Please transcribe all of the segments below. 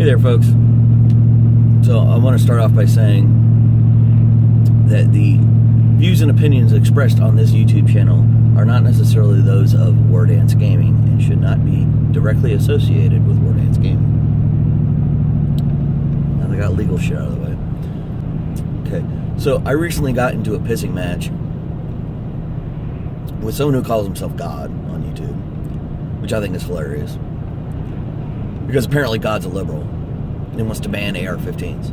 Hey there, folks. So I want to start off by saying that the views and opinions expressed on this YouTube channel are not necessarily those of Wardance Gaming and should not be directly associated with Wardance Gaming. Now they got legal shit out of the way. Okay, so I recently got into a pissing match with someone who calls himself God on YouTube, which I think is hilarious. Because apparently God's a liberal and he wants to ban AR-15s.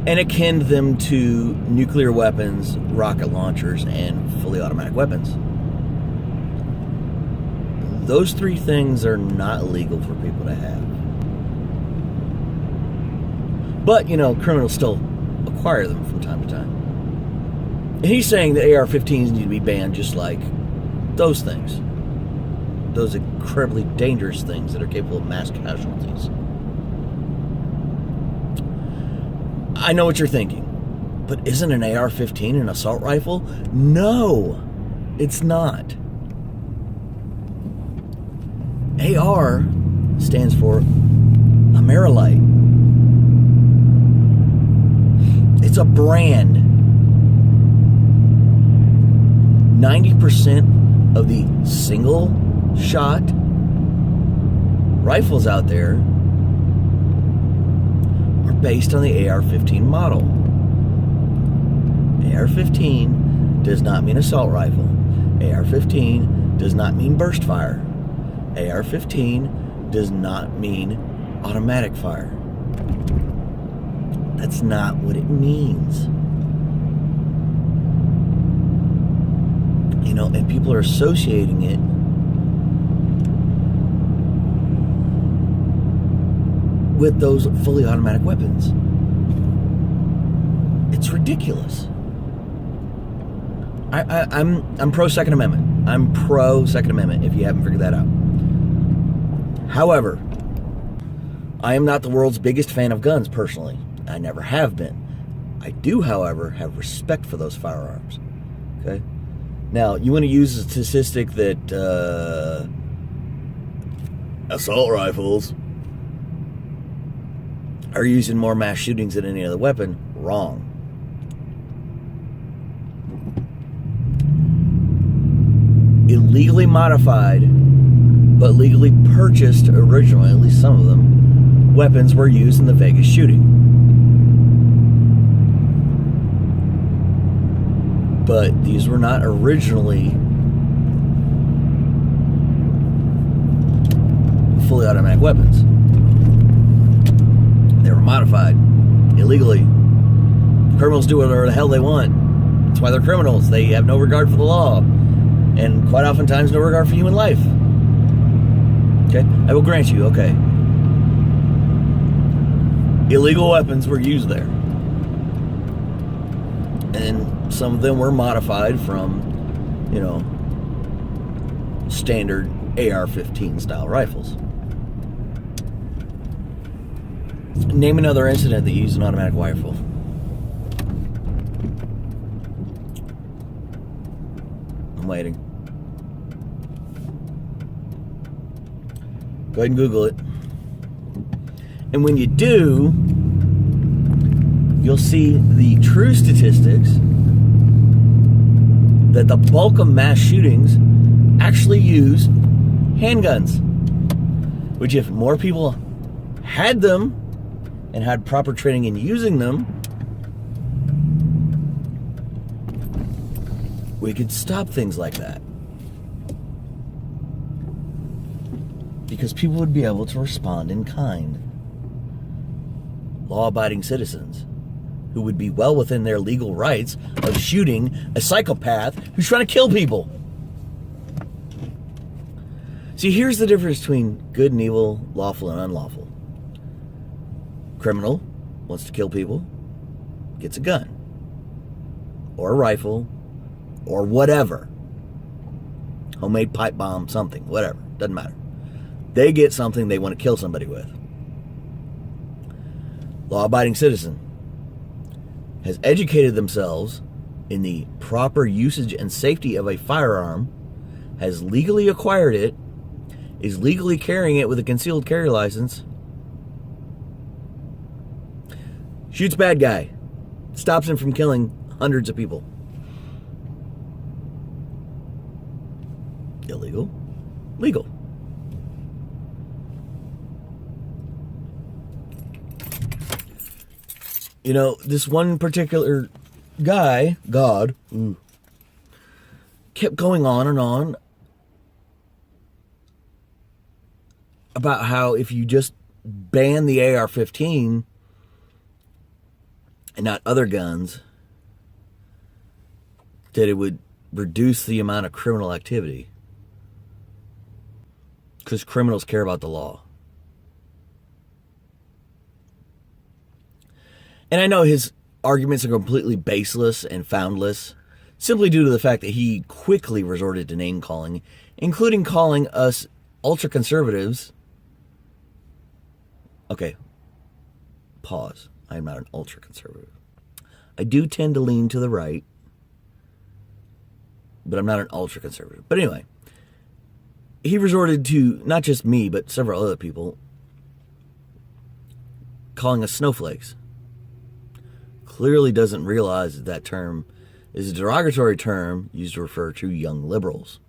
And akin them to nuclear weapons, rocket launchers, and fully automatic weapons. Those three things are not legal for people to have. But, you know, criminals still acquire them from time to time. And he's saying that AR-15s need to be banned just like those things. Those incredibly dangerous things that are capable of mass casualties. I know what you're thinking, but isn't an AR-15 an assault rifle? No, it's not. AR stands for Amerilite. It's a brand. 90% of the single shot rifles out there are based on the AR-15 model. AR-15 does not mean assault rifle. AR-15 does not mean burst fire. AR-15 does not mean automatic fire. That's not what it means. You know, and people are associating it with those fully automatic weapons. It's ridiculous. I'm pro Second Amendment. I'm pro Second Amendment, if you haven't figured that out. However, I am not the world's biggest fan of guns, personally. I never have been. I do, however, have respect for those firearms. Okay? Now, you want to use a statistic that assault rifles are used in more mass shootings than any other weapon. Wrong. Illegally modified, but legally purchased originally, at least some of them, weapons were used in the Vegas shooting. But these were not originally fully automatic weapons. They were modified illegally. Criminals do whatever the hell they want. That's why they're criminals. They have no regard for the law. And quite oftentimes, no regard for human life. Okay? I will grant you, okay. Illegal weapons were used there. And some of them were modified from, you know, standard AR-15 style rifles. Name another incident that used an automatic rifle. I'm waiting. Go ahead and Google it. And when you do, you'll see the true statistics that the bulk of mass shootings actually use handguns. Which, if more people had them and had proper training in using them, we could stop things like that. Because people would be able to respond in kind. Law-abiding citizens who would be well within their legal rights of shooting a psychopath who's trying to kill people. See, here's the difference between good and evil, lawful and unlawful. Criminal wants to kill people, gets a gun, or a rifle, or whatever. Homemade pipe bomb, something, whatever, doesn't matter. They get something they want to kill somebody with. Law-abiding citizen has educated themselves in the proper usage and safety of a firearm, has legally acquired it, is legally carrying it with a concealed carry license, shoots bad guy, stops him from killing hundreds of people. Illegal? Legal. You know, this one particular guy, God, kept going on and on about how if you just ban the AR-15 and not other guns, that it would reduce the amount of criminal activity. Because criminals care about the law. And I know his arguments are completely baseless and foundless, simply due to the fact that he quickly resorted to name calling, including calling us ultra conservatives. Okay, pause. I am not an ultra conservative. I do tend to lean to the right, but I'm not an ultra conservative. But anyway, he resorted to not just me, but several other people calling us snowflakes. Clearly doesn't realize that that term is a derogatory term used to refer to young liberals.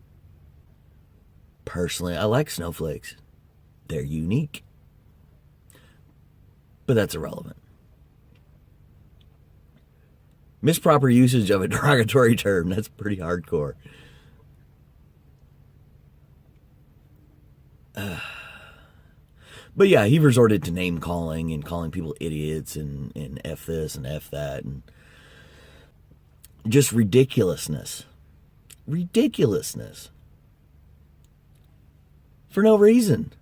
Personally, I like snowflakes. They're unique. But that's irrelevant. Misproper usage of a derogatory term, that's pretty hardcore. But yeah, he resorted to name calling and calling people idiots and F this and F that and just ridiculousness. Ridiculousness. For no reason.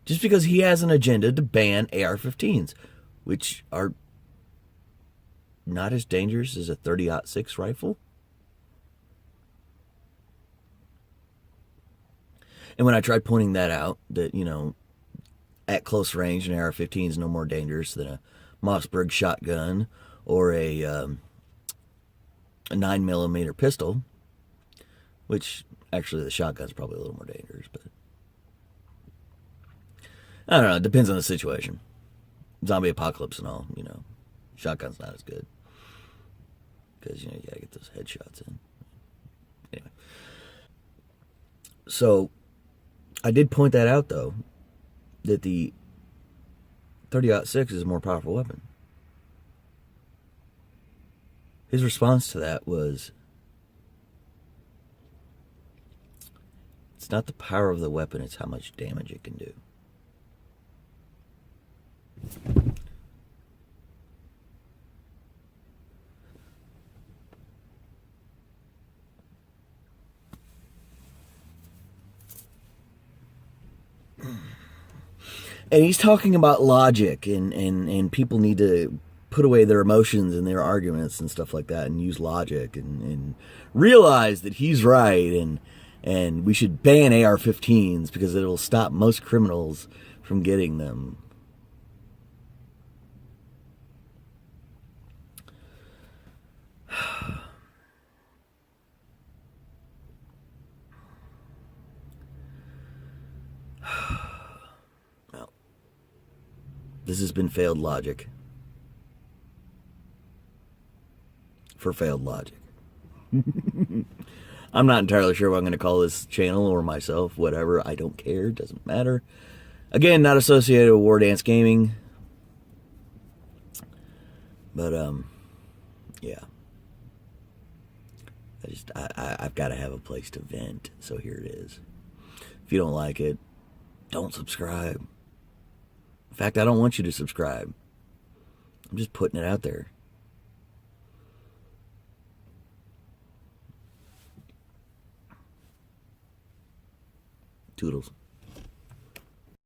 Just because he has an agenda to ban AR-15s, which are not as dangerous as a .30-06 rifle. And when I tried pointing that out, that, you know, at close range, an AR-15 is no more dangerous than a Mossberg shotgun or a 9mm pistol, which actually the shotgun's probably a little more dangerous, but I don't know. It depends on the situation. Zombie apocalypse and all, you know, shotgun's not as good because, you know, you gotta get those headshots in. Anyway, so I did point that out, though, that the .30-06 is a more powerful weapon. His response to that was, it's not the power of the weapon, it's how much damage it can do. And he's talking about logic and people need to put away their emotions and their arguments and stuff like that and use logic and realize that he's right and we should ban AR-15s because it'll stop most criminals from getting them. This has been failed logic. For failed logic. I'm not entirely sure what I'm going to call this channel or myself, whatever. I don't care. Doesn't matter. Again, not associated with War Dance Gaming. But, yeah. I've got to have a place to vent, so here it is. If you don't like it, don't subscribe. In fact, I don't want you to subscribe. I'm just putting it out there. Toodles.